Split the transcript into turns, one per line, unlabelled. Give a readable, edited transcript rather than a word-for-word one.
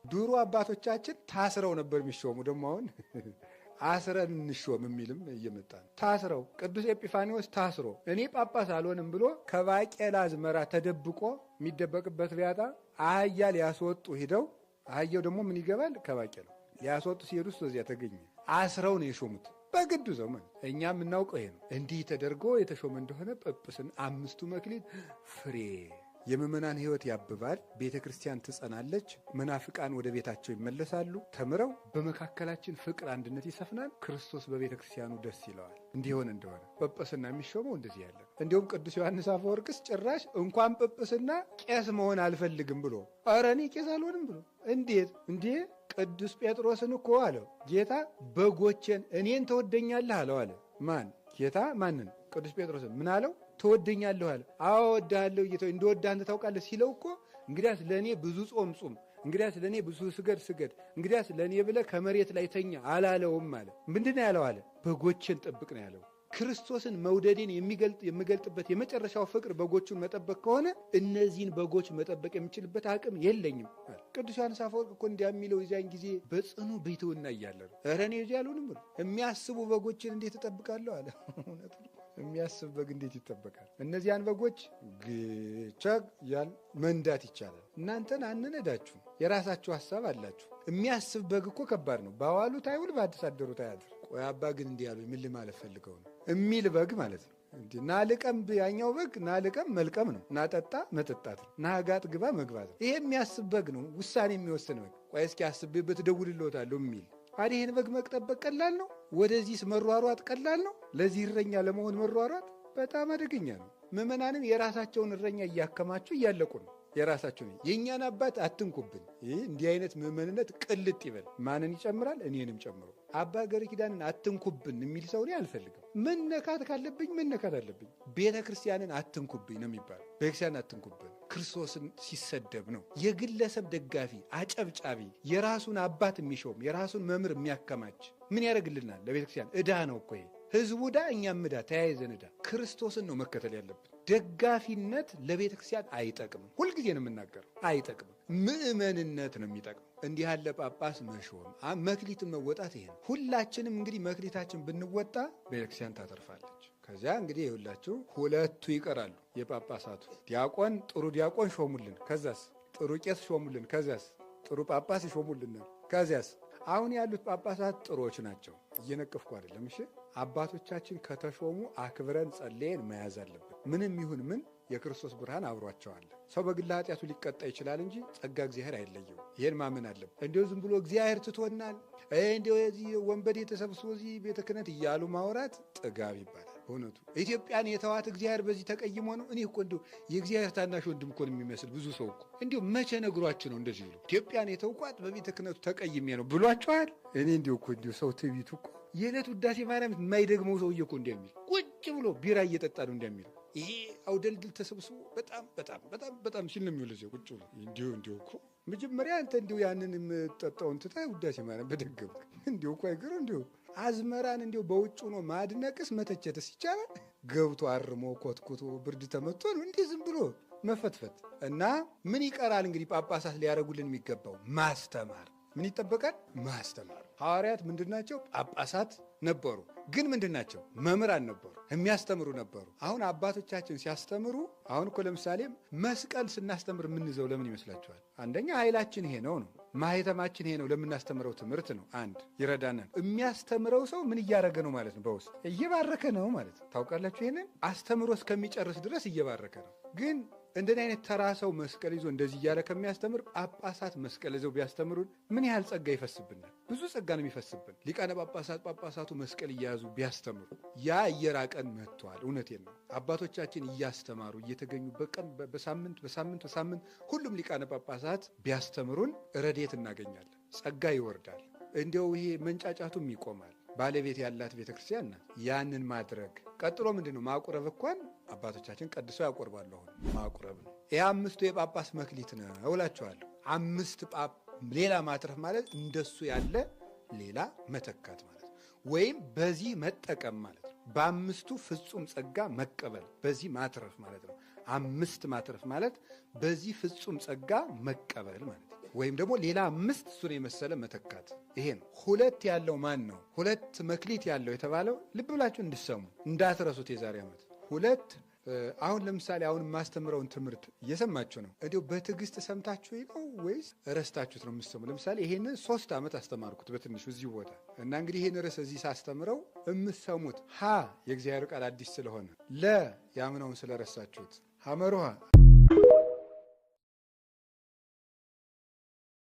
ድሮ አባቶቻችን ታስረው ነበር የሚሾሙ። ደግሞ አሁን አስረን እንሾም የሚልም እየመጣ ነው። ታስረው ቅዱስ ኤጲፋኒዎስ ታስሮ እኔ ጳጳስ አልሆንም ብሎ ከባቄላ አዝመራ ተደብቆ የሚደበቅበት ቢያጣ አህያ ሊያስወጡ ሂደው አህያው ደግሞ ምን ይገባል ከባቄላ ሊያስወጡ ሲሄዱ እዚያ ተገኘ። አስረው ነው የሾሙት በግዱ ዘመን። እኛ የምናውቀው ይሄ ነው። እንዲህ ተደርጎ የተሾመ እንደሆነ ጵጵስና 5ቱ መክሊት ፍሬ የምእመናን ሕይወት ያብባል። ቤተ ክርስቲያን ትጸናለች። መናፍቃን ወደ ቤታቸው ይመለሳሉ። ተምረው በመካከላችን ፍቅር፣ አንድነት ይሰፍናል። ክርስቶስ በቤተ ክርስቲያኑ ደስ ይለዋል። እንዲሆን እንደሆነ ጵጵስና የሚሾመው እንደዚህ ያለ። እንዲሁም ቅዱስ ዮሐንስ አፈወርቅስ ጭራሽ እንኳን ጵጵስና ቄስ መሆን አልፈልግም ብሎ ኧረ እኔ ቄስ አልሆንም ብሎ እንዴት እንዴ ቅዱስ ጴጥሮስን እኮ አለው ጌታ በጎቼን እኔን ትወደኛለህ አለው አለ። ማን ጌታ ማንን? ቅዱስ ጴጥሮስን ምን አለው? ትወደኛለህ አለ። አዎ እወድሃለሁ ጌታ እንደወድህ አንተ ታውቃለህ ሲለው እኮ እንግዲያስ ለእኔ ብዙ ጾም ጹም፣ እንግዲያስ ለእኔ ብዙ ስገድ ስገድ፣ እንግዲያስ ለእኔ ብለህ ከመሬት ላይ ተኛ አላለውም አለ። ምንድን ነው ያለው አለ? በጎቼን ጠብቅ ነው ያለው። ክርስቶስን መውደዴን የምገልጥበት የመጨረሻው ፍቅር በጎቹን መጠበቅ ከሆነ እነዚህን በጎች መጠበቅ የምችልበት አቅም የለኝም። ቅዱስ ዮሐንስ አፈወርቅ እኮ እንዲያ የሚለው የዚያን ጊዜ በጽኑ ብሕትውና እያለ ነው። ኧረ እኔ እዚህ አልሆንም ብሎ የሚያስቡ በጎችን እንዴት እጠብቃለሁ አለ። እውነት የሚያስብ በግ እንዴት ይጠበቃል? እነዚያን በጎች ግቸግ ያል መንዳት ይቻላል። እናንተን አንነዳችሁም። የራሳችሁ ሀሳብ አላችሁ። የሚያስብ በግ እኮ ከባድ ነው። በዋሉት አይውል በአደሳደሩት አያድር። ቆይ አባ ግን እንዲህ ያሉ ምን ልማለት ፈልገው ነው የሚል በግ ማለት ነው። ናልቀም ያኛው በግ ናልቀም መልቀም ነው። ናጠጣ መጠጣት ነው። ናጋጥ ግባ መግባት ነው። ይሄ የሚያስብ በግ ነው። ውሳኔ የሚወስን በግ። ቆይ እስኪ አስቤበት እደውልልዎታለሁ የሚል አዲህ ይህን በግ መቅጠበቅ ቀላል ነው? ወደዚህስ መሯሯጥ ቀላል ነው? ለዚህ እረኛ ለመሆን መሯሯጥ በጣም አደገኛ ነው። ምዕመናንም የራሳቸውን እረኛ እያከማቹ እያለቁ ነው። የራሳቸው የእኛን አባት አትንኩብን። ይህ እንዲህ አይነት ምዕመንነት ቅልጥ ይበል። ማንን ይጨምራል? እኔንም ጨምሮ። አባ ገሪ ኪዳንን አትንኩብን የሚል ሰው እኔ አልፈልግም። መነካት ካለብኝ መነካት አለብኝ። ቤተ ክርስቲያንን አትንኩብኝ ነው የሚባለው። ቤተክርስቲያንን አትንኩብን ክርስቶስን ሲሰደብ ነው። የግለሰብ ደጋፊ አጨብጫቢ፣ የራሱን አባት የሚሾም የራሱን መምህር የሚያከማች ምን ያደርግልናል? ለቤተ ክርስቲያን ዕዳ ነው እኮ ይሄ። ህዝቡ ዕዳ፣ እኛም ዕዳ፣ ተያይዘን ዕዳ። ክርስቶስን ነው መከተል ያለብን። ደጋፊነት ለቤተ ክርስቲያን አይጠቅምም። ሁልጊዜ ነው የምናገረው፣ አይጠቅምም። ምእመንነት ነው የሚጠቅም። እንዲህ ያለ ጳጳስ መሾም፣ መክሊትን መወጣት ይሄ ነው። ሁላችንም እንግዲህ መክሊታችን ብንወጣ ቤተክርስቲያን ታተርፋለች። ከዚያ እንግዲህ ይኸውላችሁ ሁለቱ ይቀራሉ የጳጳሳቱ። ዲያቆን ጥሩ ዲያቆን ሾሙልን፣ ከዛስ ጥሩ ቄስ ሾሙልን፣ ከዚያስ ጥሩ ጳጳስ ይሾሙልን። ከዚያስ አሁን ያሉት ጳጳሳት ጥሩዎች ናቸው። እየነቀፍኩ አይደለም። እሺ አባቶቻችን ከተሾሙ አክብረን ጸልየን መያዝ አለብን። ምንም ይሁን ምን የክርስቶስ ብርሃን አብሯቸዋል። ሰው በግል ኃጢአቱ ሊቀጣ ይችላል እንጂ ጸጋ እግዚአብሔር አይለየው። ይሄን ማመን አለብን። እንዲሁ ዝም ብሎ እግዚአብሔር ትቶናል፣ እንዲሁ የዚህ ወንበዴ ተሰብስቦ እዚህ ቤተ ክህነት እያሉ ማውራት ጥጋብ ይባላል። በእውነቱ ኢትዮጵያን የተዋት እግዚአብሔር በዚህ ተቀይሞ ነው። እኔ እኮ እንዲሁ የእግዚአብሔር ታናሽ ወንድም እኮ ነው የሚመስል ብዙ ሰው እኮ እንዲሁ መቼ ነግሯችሁ ነው እንደዚህ ብሎ ኢትዮጵያን የተውቋት በቤተ ክህነቱ ተቀይሜ ነው ብሏቸዋል። እኔ እንዲሁ እኮ እንዲሁ ሰው ትዕቢቱ እኮ የዕለት ውዳሴ ማርያም የማይደግመው ሰውዬ እኮ እንደሚል ቁጭ ብሎ ቢራ እየጠጣ ነው እንደሚለው ይሄ አውደልድል ተሰብስቦ በጣም በጣም በጣም በጣም ሲል ነው የሚውለው እዚያ ቁጭ ብሎ። እንዲሁ እኮ መጀመሪያ አንተ እንዲሁ ያንን የምጠጣውን ትተህ ውዳሴ ማርያም በደገምክ እንዲሁ እኮ አይገሩ። እንዲሁ አዝመራን እንዲሁ በውጭ ሆኖ ማድነቅስ መተቸትስ ይቻላል? ገብቶ አርሞ ኮትኩቶ ብርድ ተመቶ ነው እንዲህ ዝም ብሎ መፈትፈት። እና ምን ይቀራል እንግዲህ ጳጳሳት ሊያደርጉልን የሚገባው ማስተማር። ምን ይጠበቃል? ማስተማር። ሐዋርያት ምንድናቸው? ጳጳሳት ነበሩ። ግን ምንድናቸው? መምህራን ነበሩ፣ የሚያስተምሩ ነበሩ። አሁን አባቶቻችን ሲያስተምሩ አሁን እኮ ለምሳሌ መስቀል ስናስተምር የምንይዘው ለምን ይመስላችኋል? አንደኛ ኃይላችን ይሄ ነው። ማህተማችን ይሄ ነው። ለምናስተምረው ትምህርት ነው። አንድ ይረዳናል። የሚያስተምረው ሰው ምን እያደረገ ነው ማለት ነው? በውስጥ እየባረከ ነው ማለት ነው። ታውቃላችሁ? ይሄንን አስተምሮ እስከሚጨርስ ድረስ እየባረከ ነው። ግን እንደዚህ አይነት ተራ ሰው መስቀል ይዞ እንደዚህ እያለ ከሚያስተምር ጳጳሳት መስቀል ይዘው ቢያስተምሩን ምን ያህል ጸጋ ይፈስብናል? ብዙ ጸጋ ነው የሚፈስብን። ሊቃነ ጳጳሳቱ መስቀል እየያዙ ቢያስተምሩ ያ እየራቀን መጥቷል። እውነቴን ነው። አባቶቻችን እያስተማሩ እየተገኙ በቀን በሳምንት ሁሉም ሊቃነ ጳጳሳት ቢያስተምሩን ረድኤት እናገኛለን። ጸጋ ይወርዳል። እንዲያው ይሄ መንጫጫቱም ይቆማል። ባለቤት ያላት ቤተክርስቲያን ናት። ያንን ማድረግ ቀጥሎ ምንድን ነው? ማቁረብ እንኳን አባቶቻችን ቀድሰው ያቆርባሉ። አሁን ማቁረብ ነው። ይህ 5ቱ የጳጳስ መክሊት ነው እላቸዋለሁ። 5 ሌላ ማትረፍ ማለት እንደሱ ያለ ሌላ መተካት ማለት ነው። ወይም በዚህ መጠቀም ማለት ነው። በ5ቱ ፍጹም ጸጋ መቀበል፣ በዚህ ማትረፍ ማለት ነው። 5 ማትረፍ ማለት በዚህ ፍጹም ጸጋ መቀበል ማለት ነው። ወይም ደግሞ ሌላ 5 እሱን የመሰለ መተካት። ይሄ ነው። 2 ያለው ማን ነው? 2 መክሊት ያለው የተባለው ልብ ብላችሁ እንድሰሙ እንዳትረሱት። የዛሬ ዓመት 2 አሁን ለምሳሌ አሁን የማስተምረውን ትምህርት እየሰማችሁ ነው። እንዲሁ በትዕግስት ሰምታችሁ ነው ወይስ ረስታችሁት ነው የምትሰሙ? ለምሳሌ ይሄንን 3 ዓመት አስተማርኩት በትንሹ እዚህ ቦታ እና እንግዲህ ይሄን ርዕስ እዚህ ሳስተምረው የምትሰሙት ሀ የእግዚአብሔር ቃል አዲስ ስለሆነ፣ ለ ያምነውን ስለረሳችሁት፣ ሐመሩሃ